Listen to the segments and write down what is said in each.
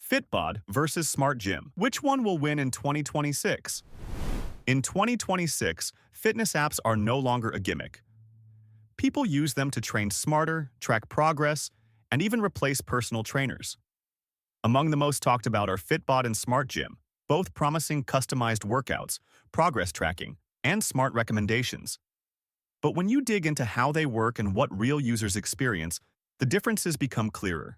Fitbod versus SmartGym. Which one will win in 2026? In 2026, fitness apps are no longer a gimmick. People use them to train smarter, track progress, and even replace personal trainers. Among the most talked about are Fitbod and SmartGym, both promising customized workouts, progress tracking, and smart recommendations. But when you dig into how they work and what real users experience, the differences become clearer.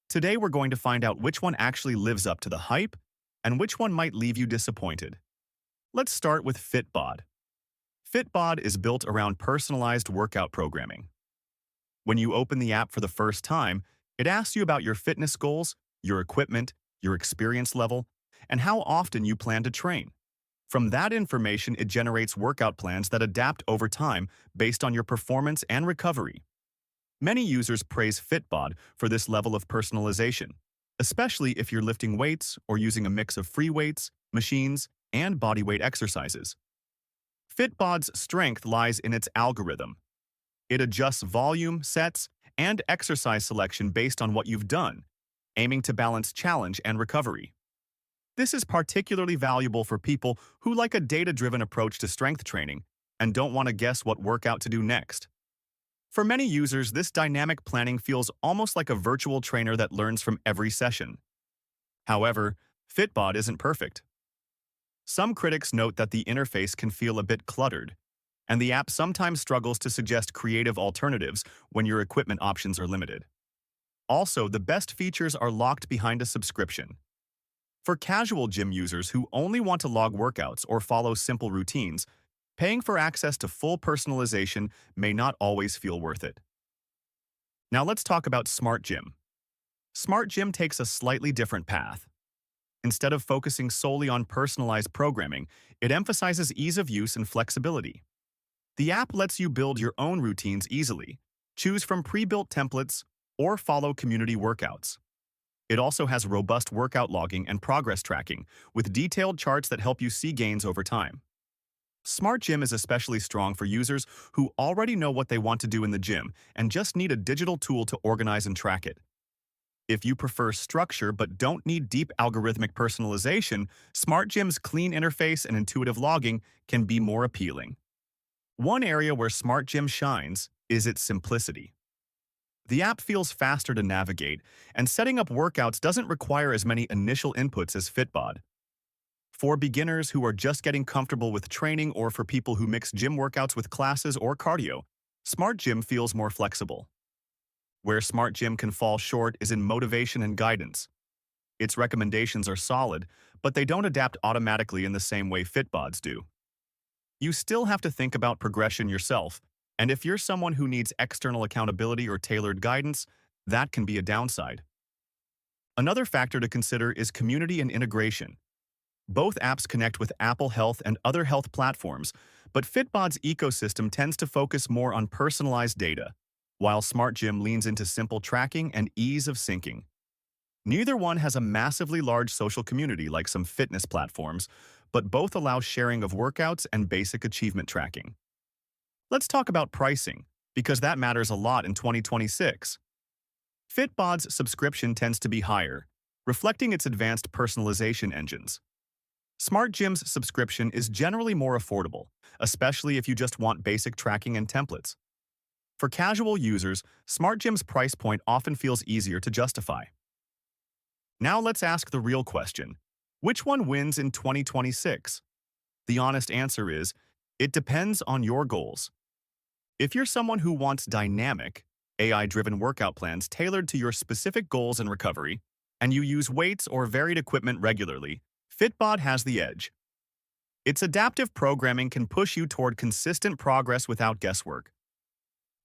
Today we're going to find out which one actually lives up to the hype and which one might leave you disappointed. Let's start with Fitbod. Fitbod is built around personalized workout programming. When you open the app for the first time, it asks you about your fitness goals, your equipment, your experience level, and how often you plan to train. From that information, it generates workout plans that adapt over time based on your performance and recovery. Many users praise Fitbod for this level of personalization, especially if you're lifting weights or using a mix of free weights, machines, and bodyweight exercises. Fitbod's strength lies in its algorithm. It adjusts volume, sets, and exercise selection based on what you've done, aiming to balance challenge and recovery. This is particularly valuable for people who like a data-driven approach to strength training and don't want to guess what workout to do next. For many users, this dynamic planning feels almost like a virtual trainer that learns from every session. However, Fitbod isn't perfect. Some critics note that the interface can feel a bit cluttered, and the app sometimes struggles to suggest creative alternatives when your equipment options are limited. Also, the best features are locked behind a subscription. For casual gym users who only want to log workouts or follow simple routines, paying for access to full personalization may not always feel worth it. Now let's talk about SmartGym. SmartGym takes a slightly different path. Instead of focusing solely on personalized programming, it emphasizes ease of use and flexibility. The app lets you build your own routines easily, choose from pre-built templates, or follow community workouts. It also has robust workout logging and progress tracking, with detailed charts that help you see gains over time. SmartGym is especially strong for users who already know what they want to do in the gym and just need a digital tool to organize and track it. If you prefer structure but don't need deep algorithmic personalization, SmartGym's clean interface and intuitive logging can be more appealing. One area where SmartGym shines is its simplicity. The app feels faster to navigate, and setting up workouts doesn't require as many initial inputs as Fitbod. For beginners who are just getting comfortable with training or for people who mix gym workouts with classes or cardio, SmartGym feels more flexible. Where SmartGym can fall short is in motivation and guidance. Its recommendations are solid, but they don't adapt automatically in the same way Fitbods do. You still have to think about progression yourself, and if you're someone who needs external accountability or tailored guidance, that can be a downside. Another factor to consider is community and integration. Both apps connect with Apple Health and other health platforms, but Fitbod's ecosystem tends to focus more on personalized data, while SmartGym leans into simple tracking and ease of syncing. Neither one has a massively large social community like some fitness platforms, but both allow sharing of workouts and basic achievement tracking. Let's talk about pricing, because that matters a lot in 2026. Fitbod's subscription tends to be higher, reflecting its advanced personalization engines. SmartGym's subscription is generally more affordable, especially if you just want basic tracking and templates. For casual users, SmartGym's price point often feels easier to justify. Now let's ask the real question. Which one wins in 2026? The honest answer is, it depends on your goals. If you're someone who wants dynamic, AI-driven workout plans tailored to your specific goals and recovery, and you use weights or varied equipment regularly, Fitbod has the edge. Its adaptive programming can push you toward consistent progress without guesswork.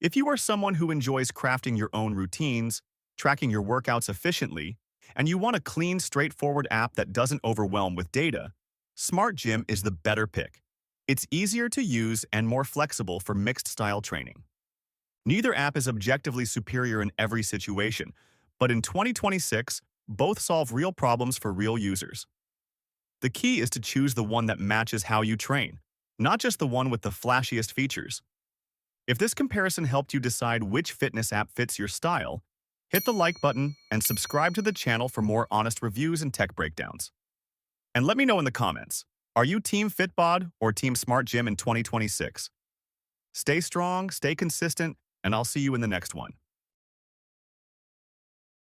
If you are someone who enjoys crafting your own routines, tracking your workouts efficiently, and you want a clean, straightforward app that doesn't overwhelm with data, SmartGym is the better pick. It's easier to use and more flexible for mixed-style training. Neither app is objectively superior in every situation, but in 2026, both solve real problems for real users. The key is to choose the one that matches how you train, not just the one with the flashiest features. If this comparison helped you decide which fitness app fits your style, Hit the like button and subscribe to the channel for more honest reviews and tech breakdowns. And let me know in the comments, are you Team Fitbod or Team SmartGym in 2026? Stay strong, stay consistent, and I'll see you in the next one.